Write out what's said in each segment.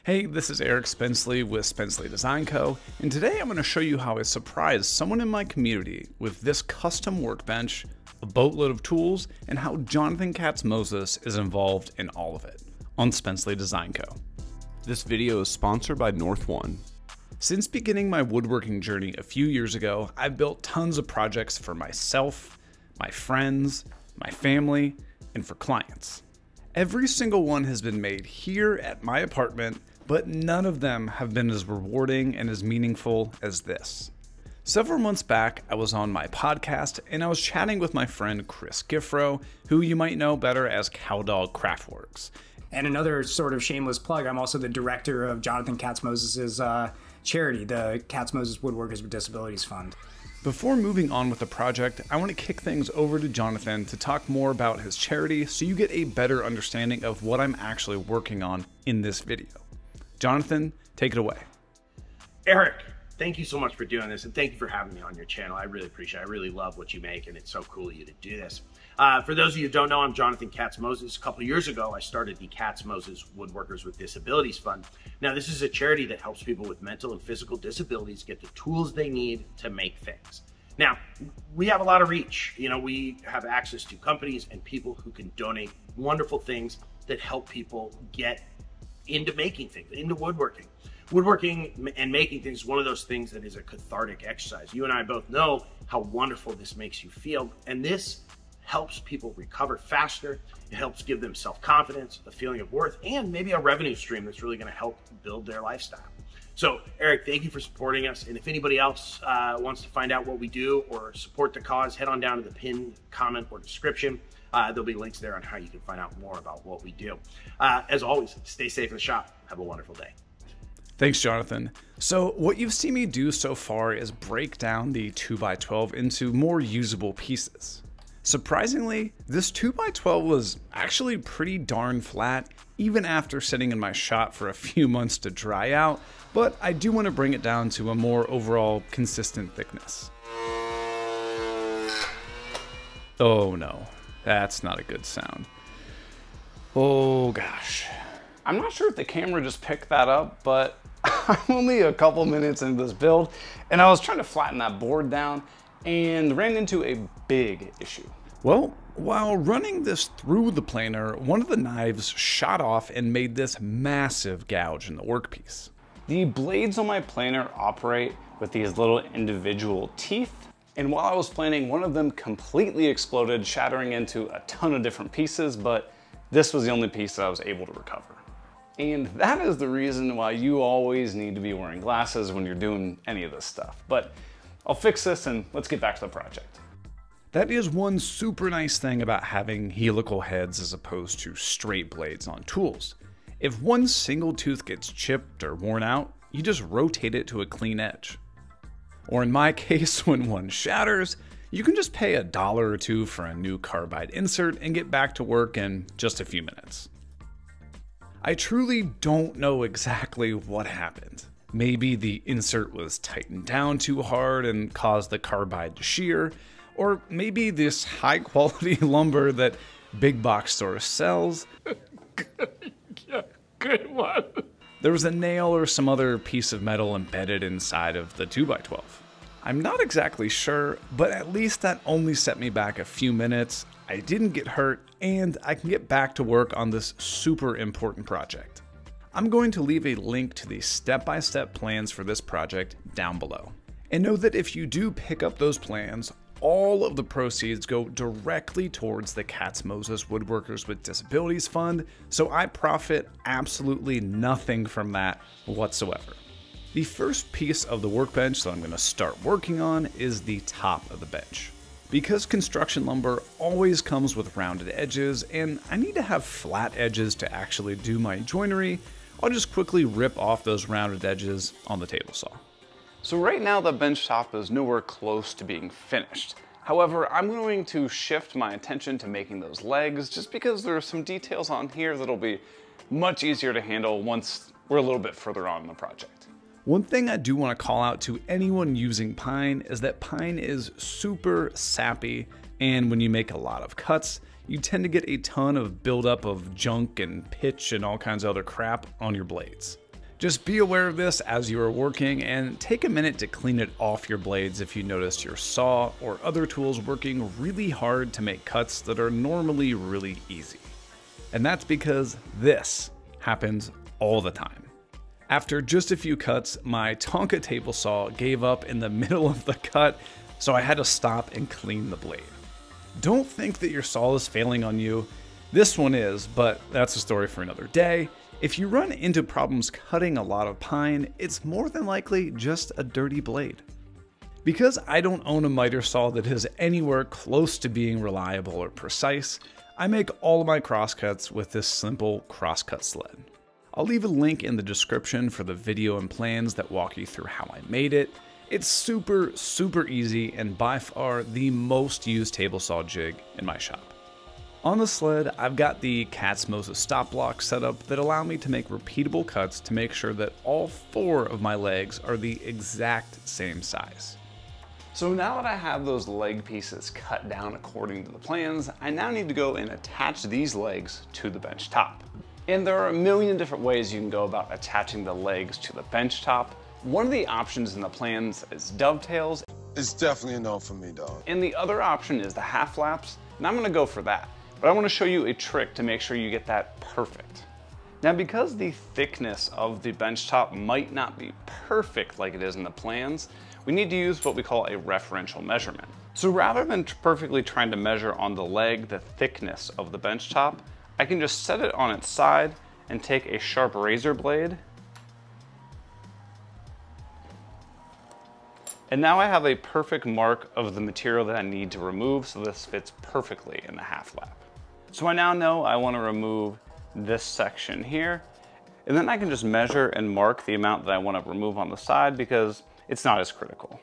Hey, this is Eric Spencley with Spencley Design Co, and today I'm going to show you how I surprised someone in my community with this custom workbench, a boatload of tools, and how Jonathan Katz-Moses is involved in all of it on Spencley Design Co. This video is sponsored by NorthOne. Since beginning my woodworking journey a few years ago, I've built tons of projects for myself, my friends, my family, and for clients. Every single one has been made here at my apartment, but none of them have been as rewarding and as meaningful as this. Several months back, I was on my podcast and I was chatting with my friend Chris Giffro, who you might know better as Cowdog Craftworks. And another sort of shameless plug, I'm also the director of Jonathan Katz-Moses' charity, the Katz-Moses Woodworkers with Disabilities Fund. Before moving on with the project, I want to kick things over to Jonathan to talk more about his charity so you get a better understanding of what I'm actually working on in this video. Jonathan, take it away. Eric, thank you so much for doing this, and thank you for having me on your channel. I really appreciate it. I really love what you make, and it's so cool of you to do this. For those of you who don't know, I'm Jonathan Katz-Moses. A couple of years ago, I started the Katz-Moses Woodworkers with Disabilities Fund. Now, this is a charity that helps people with mental and physical disabilities get the tools they need to make things. Now, we have a lot of reach. You know, we have access to companies and people who can donate wonderful things that help people get into making things, into woodworking. Woodworking and making things is one of those things that is a cathartic exercise. You and I both know how wonderful this makes you feel, and this helps people recover faster. It helps give them self-confidence, a feeling of worth, and maybe a revenue stream that's really going to help build their lifestyle. So, Eric, thank you for supporting us. And if anybody else wants to find out what we do or support the cause, head on down to the pinned comment or description. There'll be links there on how you can find out more about what we do. As always, stay safe in the shop. Have a wonderful day. Thanks, Jonathan. So what you've seen me do so far is break down the 2x12 into more usable pieces. Surprisingly, this 2x12 was actually pretty darn flat, even after sitting in my shop for a few months to dry out, but I do want to bring it down to a more overall consistent thickness. Oh no, that's not a good sound. Oh gosh. I'm not sure if the camera just picked that up, but I'm only a couple minutes into this build, and I was trying to flatten that board down and ran into a big issue. Well, while running this through the planer, one of the knives shot off and made this massive gouge in the workpiece. The blades on my planer operate with these little individual teeth, and while I was planing, one of them completely exploded, shattering into a ton of different pieces, but this was the only piece that I was able to recover. And that is the reason why you always need to be wearing glasses when you're doing any of this stuff. But I'll fix this and let's get back to the project. That is one super nice thing about having helical heads as opposed to straight blades on tools. If one single tooth gets chipped or worn out, you just rotate it to a clean edge. Or in my case, when one shatters, you can just pay $1 or $2 for a new carbide insert and get back to work in just a few minutes. I truly don't know exactly what happened. Maybe the insert was tightened down too hard and caused the carbide to shear, or maybe this high quality lumber that big box store sells. Good one. There was a nail or some other piece of metal embedded inside of the 2x12. I'm not exactly sure, but at least that only set me back a few minutes. I didn't get hurt, and I can get back to work on this super important project. I'm going to leave a link to the step-by-step plans for this project down below. And know that if you do pick up those plans, all of the proceeds go directly towards the Katz-Moses Woodworkers with Disabilities Fund, so I profit absolutely nothing from that whatsoever. The first piece of the workbench that I'm going to start working on is the top of the bench. Because construction lumber always comes with rounded edges, and I need to have flat edges to actually do my joinery, I'll just quickly rip off those rounded edges on the table saw. So right now the bench top is nowhere close to being finished. However, I'm going to shift my attention to making those legs just because there are some details on here that'll be much easier to handle once we're a little bit further on in the project. One thing I do want to call out to anyone using pine is that pine is super sappy, and when you make a lot of cuts, you tend to get a ton of buildup of junk and pitch and all kinds of other crap on your blades. Just be aware of this as you are working and take a minute to clean it off your blades if you notice your saw or other tools working really hard to make cuts that are normally really easy. And that's because this happens all the time. After just a few cuts, my Tonka table saw gave up in the middle of the cut, so I had to stop and clean the blade. Don't think that your saw is failing on you. This one is, but that's a story for another day. If you run into problems cutting a lot of pine, it's more than likely just a dirty blade. Because I don't own a miter saw that is anywhere close to being reliable or precise, I make all of my crosscuts with this simple crosscut sled. I'll leave a link in the description for the video and plans that walk you through how I made it. It's super easy and by far the most used table saw jig in my shop. On the sled, I've got the Cat's Moses stop blocks set up that allow me to make repeatable cuts to make sure that all 4 of my legs are the exact same size. So now that I have those leg pieces cut down according to the plans, I now need to go and attach these legs to the bench top. And there are a million different ways you can go about attaching the legs to the bench top. One of the options in the plans is dovetails. It's definitely a no for me, dog. And the other option is the half flaps, and I'm gonna go for that. But I want to show you a trick to make sure you get that perfect. Now, because the thickness of the bench top might not be perfect like it is in the plans, we need to use what we call a referential measurement. So rather than perfectly trying to measure on the leg the thickness of the bench top, I can just set it on its side and take a sharp razor blade. And now I have a perfect mark of the material that I need to remove, so this fits perfectly in the half lap. So I now know I want to remove this section here, and then I can just measure and mark the amount that I want to remove on the side because it's not as critical.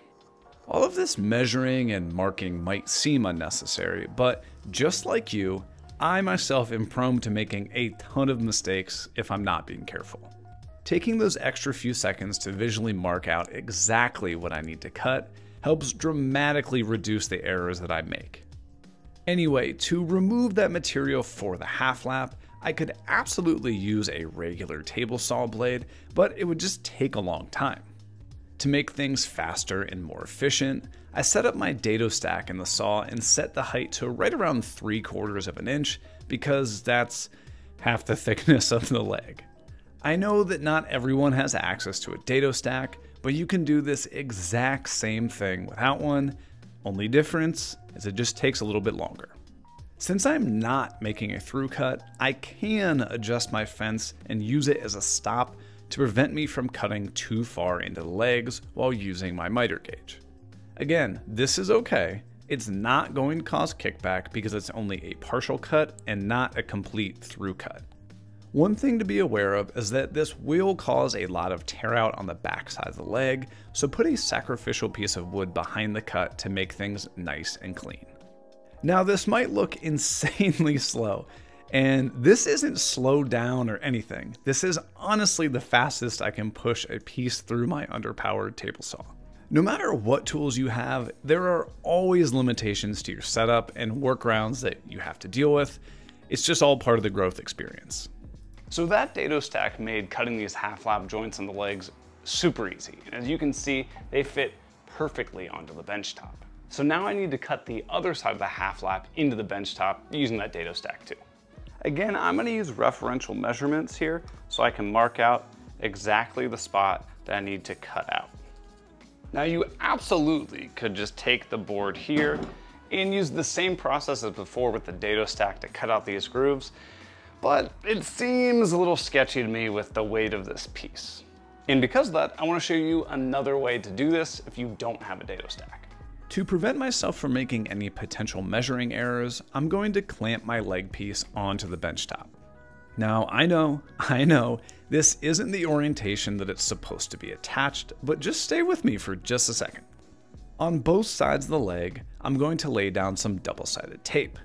All of this measuring and marking might seem unnecessary, but just like you, I myself am prone to making a ton of mistakes if I'm not being careful. Taking those extra few seconds to visually mark out exactly what I need to cut helps dramatically reduce the errors that I make. Anyway, to remove that material for the half lap, I could absolutely use a regular table saw blade, but it would just take a long time. To make things faster and more efficient, I set up my dado stack in the saw and set the height to right around 3/4 of an inch because that's half the thickness of the leg. I know that not everyone has access to a dado stack, but you can do this exact same thing without one. Only difference is it just takes a little bit longer. Since I'm not making a through cut, I can adjust my fence and use it as a stop to prevent me from cutting too far into the legs while using my miter gauge. Again, this is okay. It's not going to cause kickback because it's only a partial cut and not a complete through cut. One thing to be aware of is that this will cause a lot of tear out on the back side of the leg, so put a sacrificial piece of wood behind the cut to make things nice and clean. Now this might look insanely slow, and this isn't slowed down or anything. This is honestly the fastest I can push a piece through my underpowered table saw. No matter what tools you have, there are always limitations to your setup and workarounds that you have to deal with. It's just all part of the growth experience. So that dado stack made cutting these half lap joints on the legs super easy. And as you can see, they fit perfectly onto the bench top. So now I need to cut the other side of the half lap into the bench top using that dado stack too. Again, I'm gonna use referential measurements here so I can mark out exactly the spot that I need to cut out. Now you absolutely could just take the board here and use the same process as before with the dado stack to cut out these grooves, but it seems a little sketchy to me with the weight of this piece. And because of that, I want to show you another way to do this if you don't have a dado stack. To prevent myself from making any potential measuring errors, I'm going to clamp my leg piece onto the bench top. Now, I know, this isn't the orientation that it's supposed to be attached, but just stay with me for just a second. On both sides of the leg, I'm going to lay down some double-sided tape.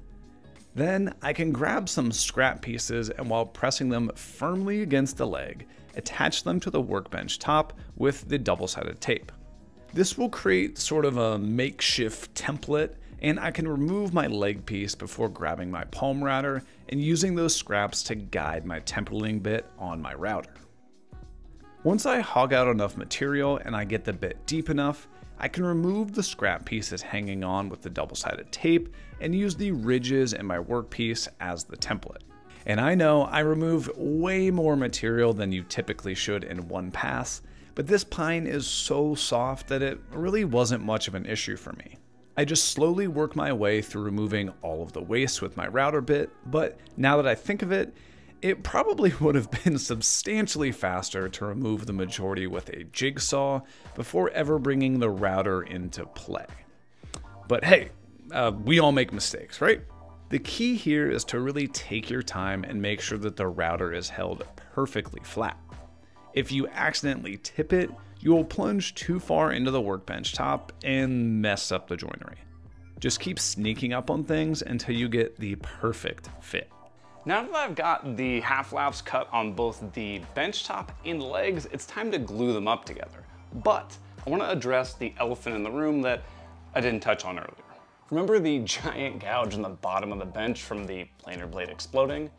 Then I can grab some scrap pieces and while pressing them firmly against the leg, attach them to the workbench top with the double-sided tape. This will create sort of a makeshift template, and I can remove my leg piece before grabbing my palm router and using those scraps to guide my templating bit on my router. Once I hog out enough material and I get the bit deep enough, I can remove the scrap pieces hanging on with the double-sided tape and use the ridges in my workpiece as the template. And I know I remove way more material than you typically should in one pass, but this pine is so soft that it really wasn't much of an issue for me. I just slowly work my way through removing all of the waste with my router bit, but now that I think of it, it probably would have been substantially faster to remove the majority with a jigsaw before ever bringing the router into play. But hey, we all make mistakes, right? The key here is to really take your time and make sure that the router is held perfectly flat. If you accidentally tip it, you will plunge too far into the workbench top and mess up the joinery. Just keep sneaking up on things until you get the perfect fit. Now that I've got the half laps cut on both the bench top and the legs, it's time to glue them up together. But I want to address the elephant in the room that I didn't touch on earlier. Remember the giant gouge in the bottom of the bench from the planer blade exploding?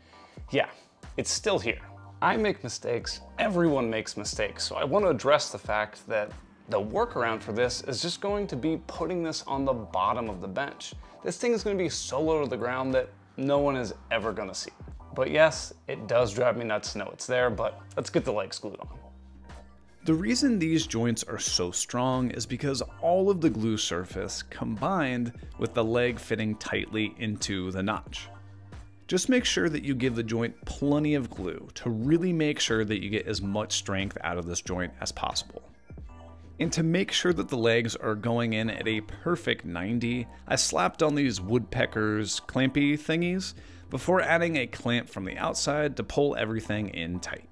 Yeah, it's still here. I make mistakes, everyone makes mistakes, so I want to address the fact that the workaround for this is just going to be putting this on the bottom of the bench. This thing is going to be so low to the ground that no one is ever going to see. But yes, it does drive me nuts to know it's there, but let's get the legs glued on. The reason these joints are so strong is because all of the glue surface combined with the leg fitting tightly into the notch. Just make sure that you give the joint plenty of glue to really make sure that you get as much strength out of this joint as possible. And to make sure that the legs are going in at a perfect 90, I slapped on these woodpeckers clampy thingies before adding a clamp from the outside to pull everything in tight.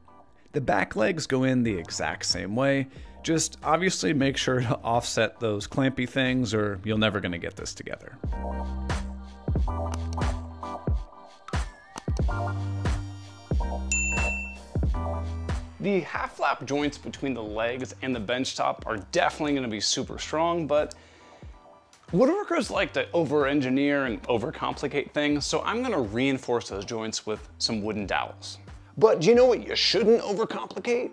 The back legs go in the exact same way, just obviously make sure to offset those clampy things or you're never going to get this together. The half flap joints between the legs and the bench top are definitely going to be super strong, but woodworkers like to over-engineer and overcomplicate things, so I'm going to reinforce those joints with some wooden dowels. But do you know what you shouldn't overcomplicate?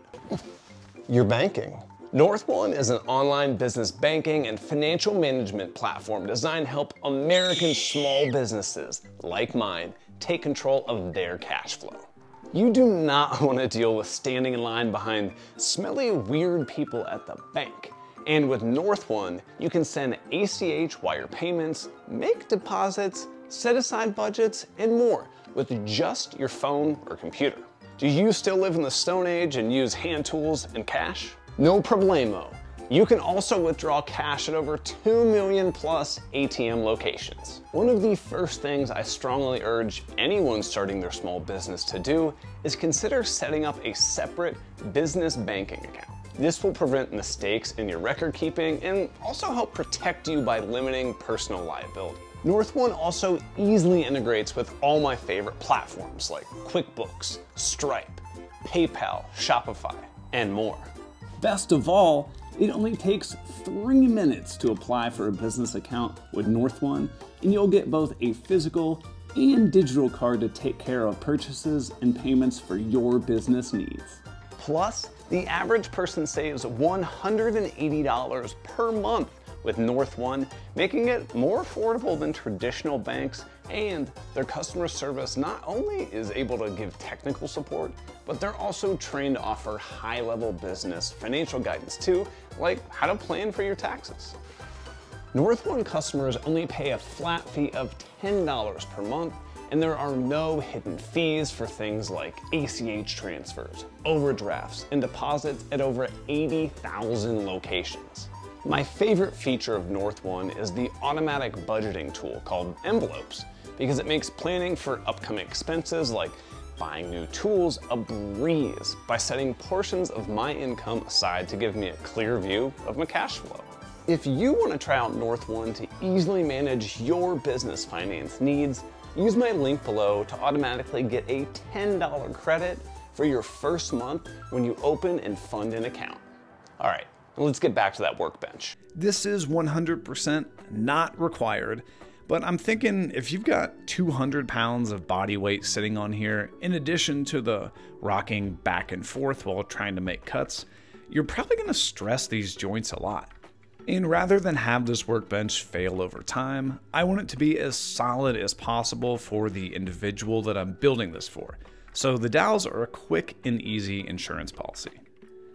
Your banking. NorthOne is an online business banking and financial management platform designed to help American small businesses, like mine, take control of their cash flow. You do not want to deal with standing in line behind smelly, weird people at the bank. And with NorthOne, you can send ACH wire payments, make deposits, set aside budgets, and more with just your phone or computer. Do you still live in the Stone Age and use hand tools and cash? No problemo. You can also withdraw cash at over 2 million plus ATM locations. One of the first things I strongly urge anyone starting their small business to do is consider setting up a separate business banking account. This will prevent mistakes in your record keeping and also help protect you by limiting personal liability. NorthOne also easily integrates with all my favorite platforms like QuickBooks, Stripe, PayPal, Shopify, and more. Best of all, it only takes 3 minutes to apply for a business account with NorthOne, and you'll get both a physical and digital card to take care of purchases and payments for your business needs. Plus, the average person saves $180 per month with NorthOne, making it more affordable than traditional banks, and their customer service not only is able to give technical support, but they're also trained to offer high-level business financial guidance too, like how to plan for your taxes. NorthOne customers only pay a flat fee of $10 per month, and there are no hidden fees for things like ACH transfers, overdrafts, and deposits at over 80,000 locations. My favorite feature of NorthOne is the automatic budgeting tool called Envelopes, because it makes planning for upcoming expenses like buying new tools a breeze by setting portions of my income aside to give me a clear view of my cash flow. If you want to try out NorthOne to easily manage your business finance needs, use my link below to automatically get a $10 credit for your first month when you open and fund an account. All right, let's get back to that workbench. This is 100% not required, But I'm thinking if you've got 200 pounds of body weight sitting on here, in addition to the rocking back and forth while trying to make cuts, you're probably going to stress these joints a lot. And rather than have this workbench fail over time, I want it to be as solid as possible for the individual that I'm building this for. So the dowels are a quick and easy insurance policy.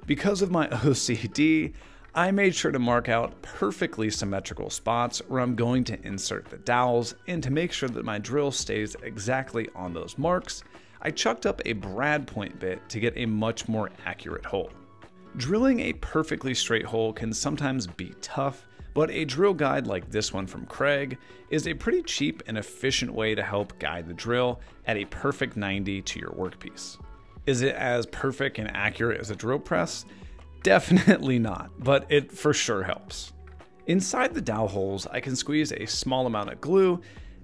Because of my OCD, I made sure to mark out perfectly symmetrical spots where I'm going to insert the dowels, and to make sure that my drill stays exactly on those marks, I chucked up a brad point bit to get a much more accurate hole. Drilling a perfectly straight hole can sometimes be tough, but a drill guide like this one from Craig is a pretty cheap and efficient way to help guide the drill at a perfect 90 to your workpiece. Is it as perfect and accurate as a drill press? Definitely not, but it for sure helps. Inside the dowel holes, I can squeeze a small amount of glue,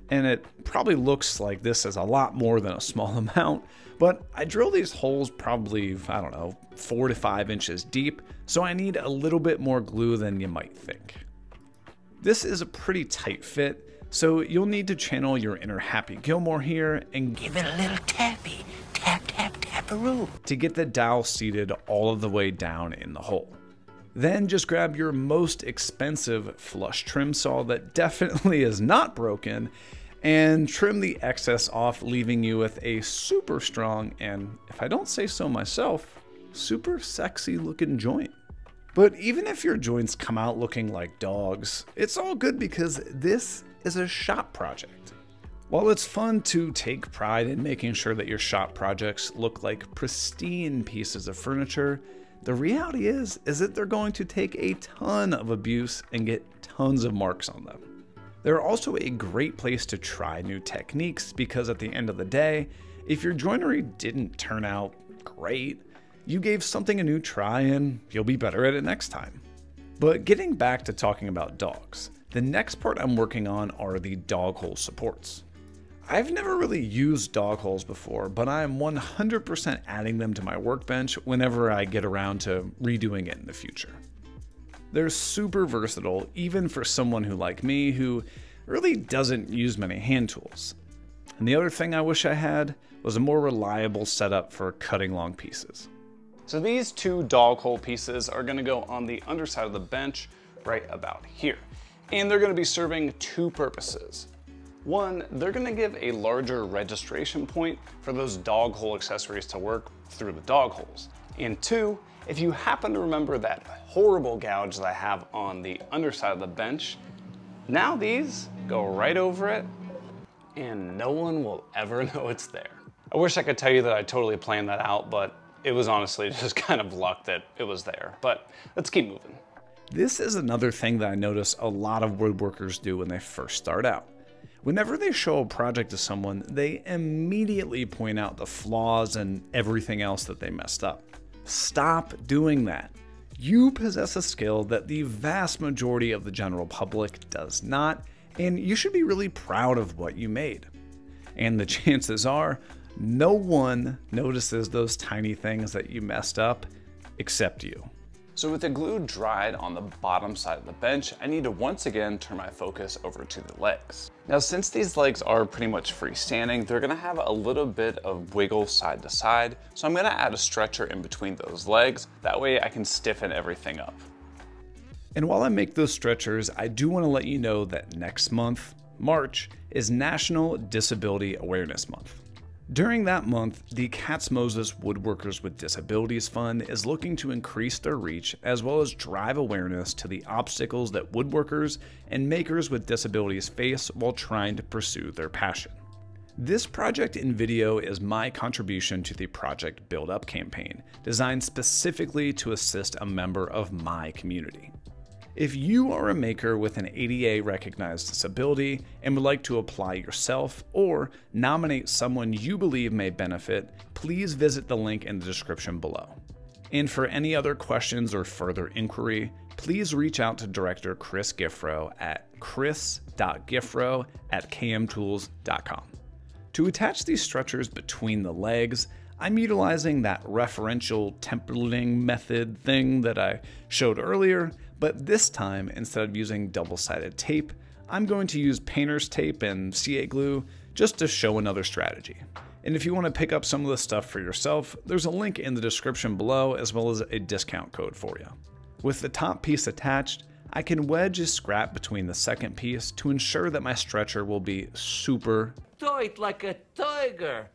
and it probably looks like this is a lot more than a small amount, but I drill these holes probably, 4 to 5 inches deep, so I need a little bit more glue than you might think. This is a pretty tight fit, so you'll need to channel your inner Happy Gilmore here and give it a little tappy, tap, tap, tap-a-roo, to get the dowel seated all of the way down in the hole. Then just grab your most expensive flush trim saw that definitely is not broken and trim the excess off, leaving you with a super strong and, if I don't say so myself, super sexy looking joint. But even if your joints come out looking like dogs, it's all good because this is a shop project. While it's fun to take pride in making sure that your shop projects look like pristine pieces of furniture, the reality is that they're going to take a ton of abuse and get tons of marks on them. They're also a great place to try new techniques because at the end of the day, if your joinery didn't turn out great, you gave something a new try and you'll be better at it next time. But getting back to talking about dogs, the next part I'm working on are the dog hole supports. I've never really used dog holes before, but I am 100% adding them to my workbench whenever I get around to redoing it in the future. They're super versatile, even for someone who, like me, who really doesn't use many hand tools. And the other thing I wish I had was a more reliable setup for cutting long pieces. So these two dog hole pieces are going to go on the underside of the bench right about here. And they're going to be serving two purposes. One, they're going to give a larger registration point for those dog hole accessories to work through the dog holes. And two, if you happen to remember that horrible gouge that I have on the underside of the bench, now these go right over it and no one will ever know it's there. I wish I could tell you that I totally planned that out, but it was honestly just kind of luck that it was there. But let's keep moving. This is another thing that I notice a lot of woodworkers do when they first start out. Whenever they show a project to someone, they immediately point out the flaws and everything else that they messed up. Stop doing that. You possess a skill that the vast majority of the general public does not, and you should be really proud of what you made. And the chances are, no one notices those tiny things that you messed up except you. So with the glue dried on the bottom side of the bench, I need to once again turn my focus over to the legs. Now, since these legs are pretty much freestanding, they're gonna have a little bit of wiggle side to side. So I'm gonna add a stretcher in between those legs. That way I can stiffen everything up. And while I make those stretchers, I do wanna let you know that next month, March, is National Disability Awareness Month. During that month, the Katz Moses Woodworkers with Disabilities Fund is looking to increase their reach as well as drive awareness to the obstacles that woodworkers and makers with disabilities face while trying to pursue their passion. This project in video is my contribution to the Project Build Up campaign, designed specifically to assist a member of my community. If you are a maker with an ADA recognized disability and would like to apply yourself or nominate someone you believe may benefit, please visit the link in the description below. And for any other questions or further inquiry, please reach out to Director Chris Giffro at chris.giffro@kmtools.com. To attach these stretchers between the legs, I'm utilizing that referential templating method thing that I showed earlier, but this time, instead of using double-sided tape, I'm going to use painter's tape and CA glue just to show another strategy. And if you want to pick up some of the stuff for yourself, there's a link in the description below as well as a discount code for you. With the top piece attached, I can wedge a scrap between the second piece to ensure that my stretcher will be super tight like a tiger.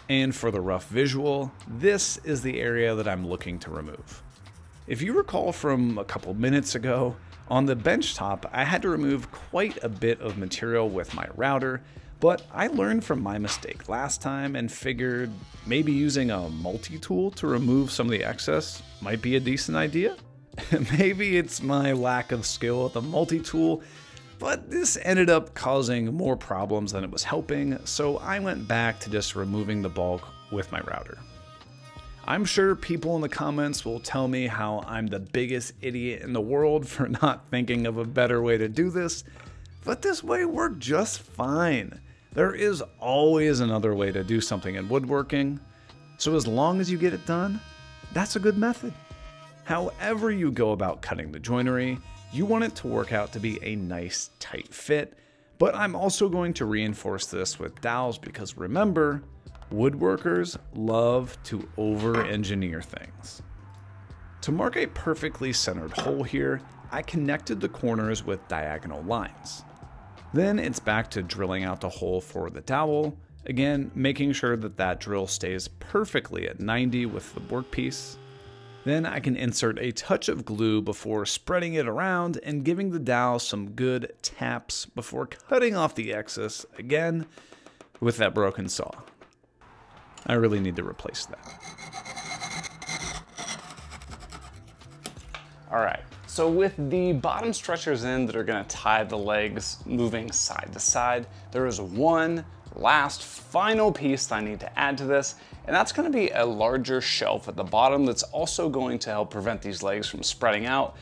And for the rough visual, this is the area that I'm looking to remove. If you recall from a couple minutes ago, on the bench top, I had to remove quite a bit of material with my router, but I learned from my mistake last time and figured maybe using a multi-tool to remove some of the excess might be a decent idea. Maybe it's my lack of skill with the multi-tool, but this ended up causing more problems than it was helping, so I went back to just removing the bulk with my router. I'm sure people in the comments will tell me how I'm the biggest idiot in the world for not thinking of a better way to do this, but this way worked just fine. There is always another way to do something in woodworking, so as long as you get it done, that's a good method. However you go about cutting the joinery, you want it to work out to be a nice tight fit, but I'm also going to reinforce this with dowels because remember, woodworkers love to over-engineer things. To mark a perfectly centered hole here, I connected the corners with diagonal lines. Then it's back to drilling out the hole for the dowel, again making sure that that drill stays perfectly at 90 with the workpiece. Then I can insert a touch of glue before spreading it around and giving the dowel some good taps before cutting off the excess again with that broken saw. I really need to replace that. All right, so with the bottom stretchers in that are gonna tie the legs moving side to side, there is one last final piece that I need to add to this, and that's gonna be a larger shelf at the bottom that's also going to help prevent these legs from spreading out.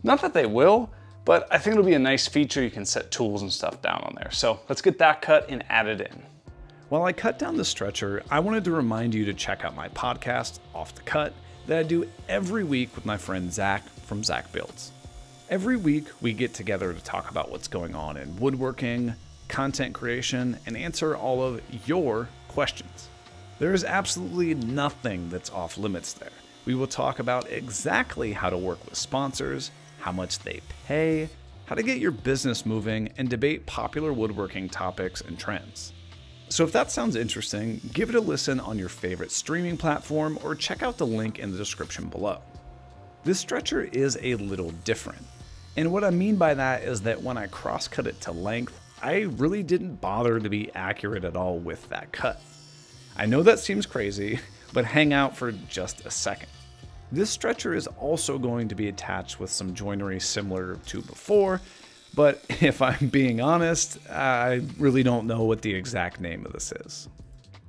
Not that they will, but I think it'll be a nice feature. You can set tools and stuff down on there. So let's get that cut and added in. While I cut down the stretcher, I wanted to remind you to check out my podcast, Off the Cut, that I do every week with my friend Zach from Zach Builds. Every week we get together to talk about what's going on in woodworking, content creation, and answer all of your questions. There is absolutely nothing that's off limits there. We will talk about exactly how to work with sponsors, how much they pay, how to get your business moving, and debate popular woodworking topics and trends. So if that sounds interesting, give it a listen on your favorite streaming platform or check out the link in the description below. This stretcher is a little different. And what I mean by that is that when I cross-cut it to length, I really didn't bother to be accurate at all with that cut. I know that seems crazy, but hang out for just a second. This stretcher is also going to be attached with some joinery similar to before, but if I'm being honest, I really don't know what the exact name of this is.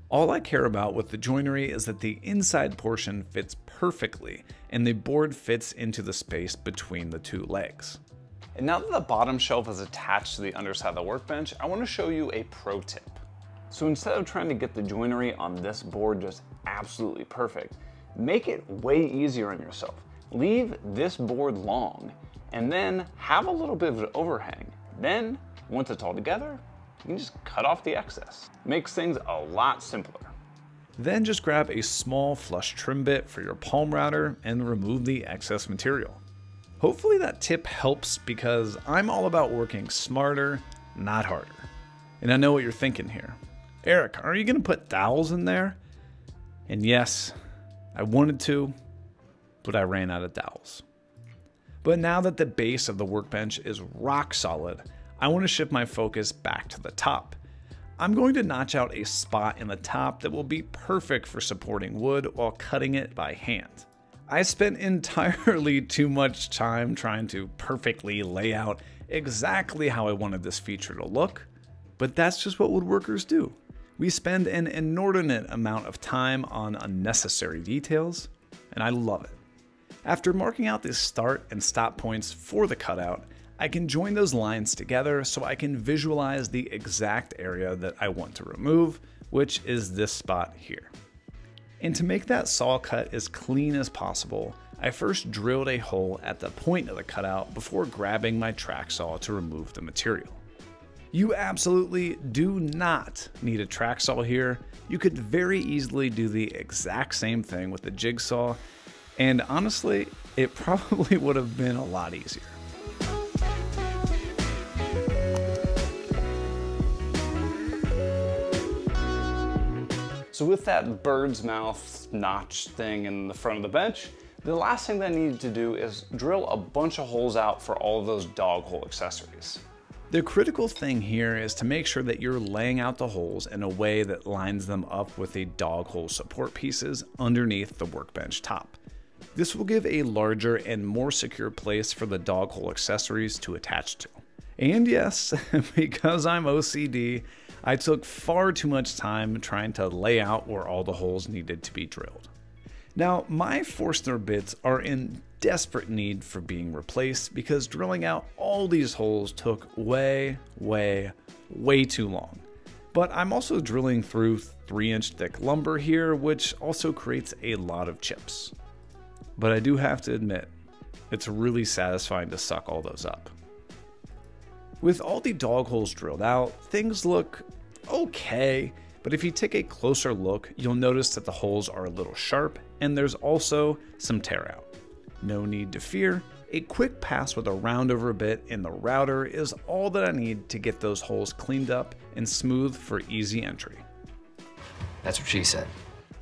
All I care about with the joinery is that the inside portion fits perfectly and the board fits into the space between the two legs. And now that the bottom shelf is attached to the underside of the workbench, I want to show you a pro tip. So instead of trying to get the joinery on this board just absolutely perfect, make it way easier on yourself. Leave this board long and then have a little bit of an overhang. Then, once it's all together, you can just cut off the excess. Makes things a lot simpler. Then just grab a small flush trim bit for your palm router and remove the excess material. Hopefully that tip helps because I'm all about working smarter, not harder. And I know what you're thinking here. Eric, are you gonna put dowels in there? And yes, I wanted to, but I ran out of dowels. But now that the base of the workbench is rock solid, I want to shift my focus back to the top. I'm going to notch out a spot in the top that will be perfect for supporting wood while cutting it by hand. I spent entirely too much time trying to perfectly lay out exactly how I wanted this feature to look, but that's just what woodworkers do. We spend an inordinate amount of time on unnecessary details, and I love it. After marking out the start and stop points for the cutout, I can join those lines together so I can visualize the exact area that I want to remove, which is this spot here. And to make that saw cut as clean as possible, I first drilled a hole at the point of the cutout before grabbing my track saw to remove the material. You absolutely do not need a track saw here. You could very easily do the exact same thing with a jigsaw, and honestly, it probably would have been a lot easier. So with that bird's mouth notch thing in the front of the bench, the last thing that I needed to do is drill a bunch of holes out for all of those dog hole accessories. The critical thing here is to make sure that you're laying out the holes in a way that lines them up with the dog hole support pieces underneath the workbench top. This will give a larger and more secure place for the dog hole accessories to attach to. And yes, because I'm OCD, I took far too much time trying to lay out where all the holes needed to be drilled. Now, my Forstner bits are in desperate need for being replaced because drilling out all these holes took way too long. But I'm also drilling through 3-inch thick lumber here, which also creates a lot of chips. But I do have to admit, it's really satisfying to suck all those up. With all the dog holes drilled out, things look okay, but if you take a closer look, you'll notice that the holes are a little sharp and there's also some tear out. No need to fear, a quick pass with a roundover bit in the router is all that I need to get those holes cleaned up and smooth for easy entry. That's what she said.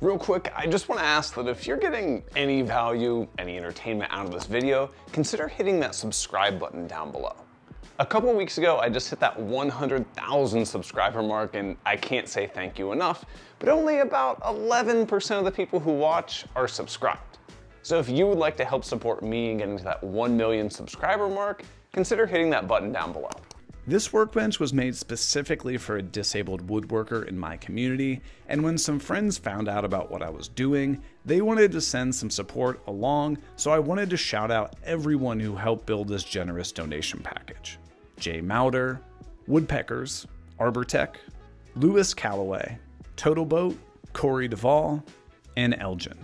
Real quick, I just want to ask that if you're getting any value, any entertainment out of this video, consider hitting that subscribe button down below. A couple weeks ago, I just hit that 100,000 subscriber mark, and I can't say thank you enough, but only about 11% of the people who watch are subscribed. So if you would like to help support me in getting to that 1 million subscriber mark, consider hitting that button down below. This workbench was made specifically for a disabled woodworker in my community, and when some friends found out about what I was doing, they wanted to send some support along, so I wanted to shout out everyone who helped build this generous donation package. Jay Mauder, Woodpeckers, Arbortech, Lewis Calloway, Total Boat, Corey Duvall, and Elgin.